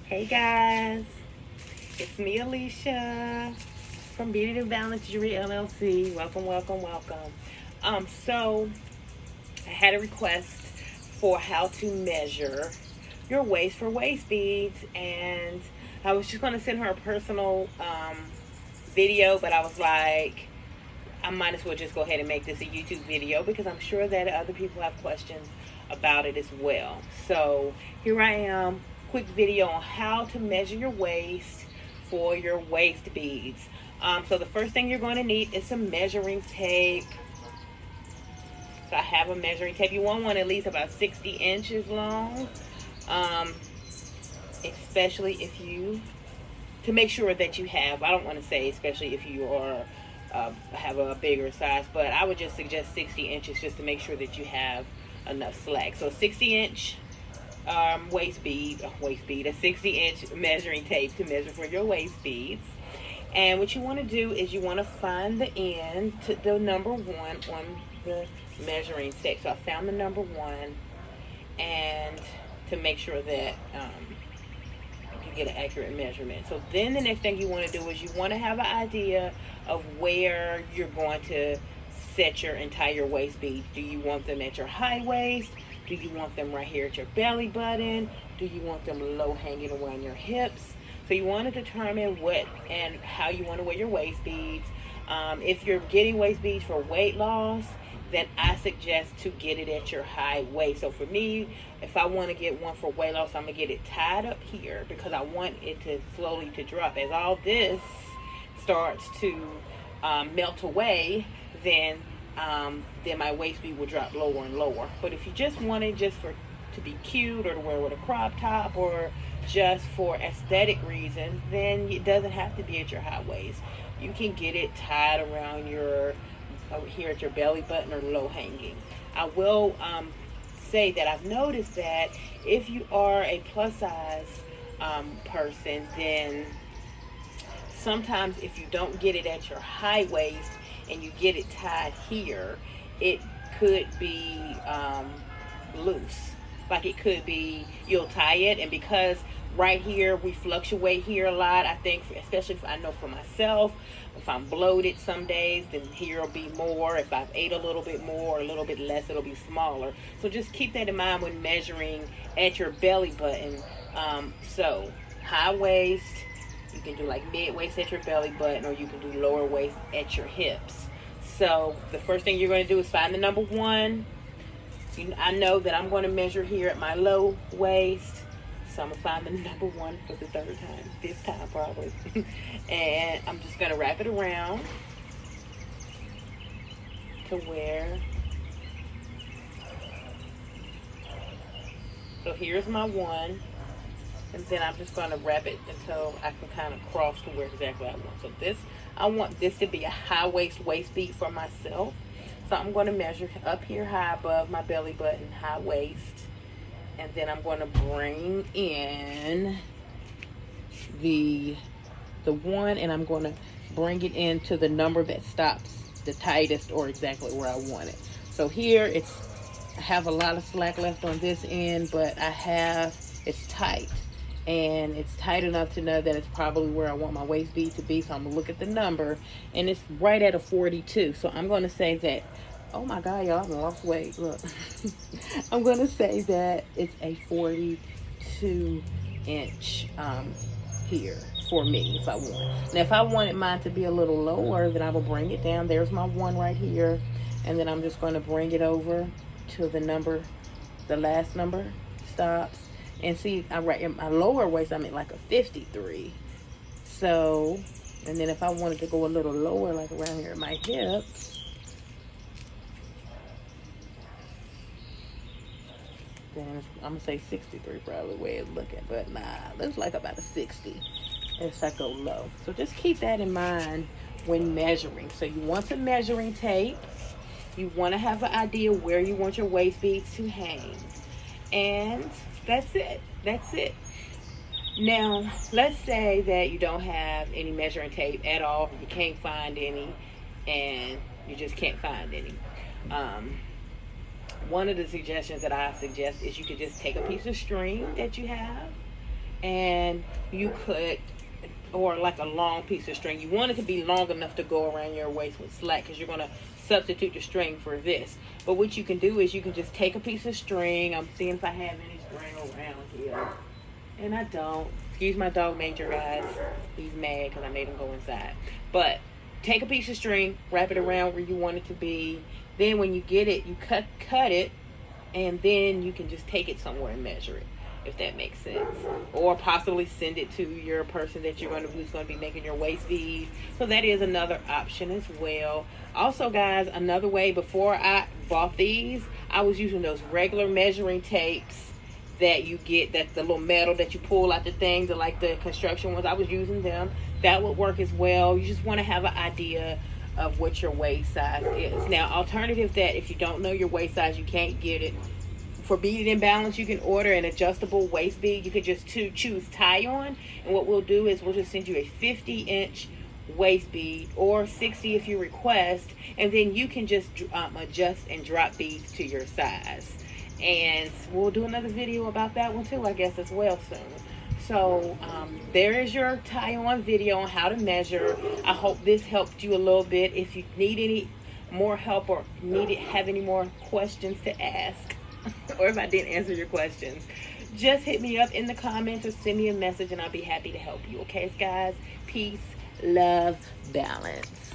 Hey guys, it's me Alicia from Beaded and Jewelry LLC. Welcome, welcome, welcome. So I had a request for how to measure your waist for waist beads, and I was just gonna send her a personal video, but I was like, I might as well just go ahead and make this a YouTube video because I'm sure that other people have questions about it as well. So here I am, quick video on how to measure your waist for your waist beads. So the first thing you're going to need is some measuring tape. So I have a measuring tape. You want one at least about 60 inches long, especially if you, to make sure that you have, I don't want to say especially if you are have a bigger size, but I would just suggest 60 inches just to make sure that you have enough slack. So 60-inch waist bead, a 60-inch measuring tape to measure for your waist beads. And what you want to do is you want to find the end to the number 1 on the measuring tape. So I found the number 1, and to make sure that you get an accurate measurement. So then the next thing you want to do is you want to have an idea of where you're going to set your entire waist beads. Do you want them at your high waist? Do you want them right here at your belly button? Do you want them low hanging around your hips? So you want to determine what and how you want to wear your waist beads. If you're getting waist beads for weight loss, then I suggest to get it at your high waist. So for me, if I want to get one for weight loss, I'm going to get it tied up here because I want it to slowly to drop. As all this starts to melt away, then my waist bead will drop lower and lower. But if you just want it just for to be cute or to wear with a crop top or just for aesthetic reasons, then it doesn't have to be at your high waist. You can get it tied around your over here at your belly button or low hanging. I will say that I've noticed that if you are a plus size person, then sometimes if you don't get it at your high waist and you get it tied here, it could be loose. Like it could be, you'll tie it, and because right here we fluctuate here a lot, I think, especially if I know for myself, if I'm bloated some days, then here will be more. If I've ate a little bit more or a little bit less, it'll be smaller. So just keep that in mind when measuring at your belly button. So high waist, you can do like mid waist at your belly button, or you can do lower waist at your hips. So the first thing you're going to do is find the number 1. I know that I'm going to measure here at my low waist, so I'm going to find the number 1 for the 3rd time, 5th time probably. And I'm just going to wrap it around to where, so here's my 1, and then I'm just going to wrap it until I can kind of cross to where exactly I want. So this, I want this to be a high waist bead for myself. So I'm going to measure up here high above my belly button, high waist. And then I'm going to bring in the 1, and I'm going to bring it into the number that stops the tightest or exactly where I want it. So here I have a lot of slack left on this end, but it's tight. And it's tight enough to know that it's probably where I want my waist bead to be. So I'm going to look at the number, and it's right at a 42. So I'm going to say that, oh my God, y'all, I've lost weight. Look, I'm going to say that it's a 42 inch here for me if I want. Now, if I wanted mine to be a little lower, then I will bring it down. There's my 1 right here. And then I'm just going to bring it over to the number, the last number stops. And see, right in my lower waist, I'm at like a 53. So, and then if I wanted to go a little lower, like around here at my hips, then I'm gonna say 63 probably the way it's looking. But nah, it looks like about a 60 if I go low. So just keep that in mind when measuring. So you want some measuring tape. You want to have an idea where you want your waist beads to hang. And that's it. Now, let's say that you don't have any measuring tape at all. You can't find any, and you just can't find any. One of the suggestions that I suggest is you could just take a piece of string that you have and you could, or like a long piece of string. You want it to be long enough to go around your waist with slack, because you're going to substitute the string for this. But what you can do is you can just take a piece of string. I'm seeing if I have any string around here, and I don't. Excuse my dog Major, guys. He's mad because I made him go inside. But take a piece of string, wrap it around where you want it to be. Then when you get it, you cut it, and then you can just take it somewhere and measure it, if that makes sense. Or possibly send it to your person that who's going to be making your waist bead. So that is another option as well. Also, guys, another way, before I bought these, I was using those regular measuring tapes that you get, that's the little metal that you pull out the things, like the construction ones. I was using them. That would work as well. You just want to have an idea of what your waist size is. Now, alternative, that if you don't know your waist size, you can't get it. For Beaded and Balance, you can order an adjustable waist bead. You could just choose tie on, and what we'll do is we'll just send you a 50-inch waist bead, or 60 if you request, and then you can just adjust and drop beads to your size. And we'll do another video about that one too, I guess, as well soon. So there is your tie-on video on how to measure. I hope this helped you a little bit. If you need any more help or have any more questions to ask, or if I didn't answer your questions, just hit me up in the comments or send me a message, and I'll be happy to help you. Okay, guys? Peace, love, balance.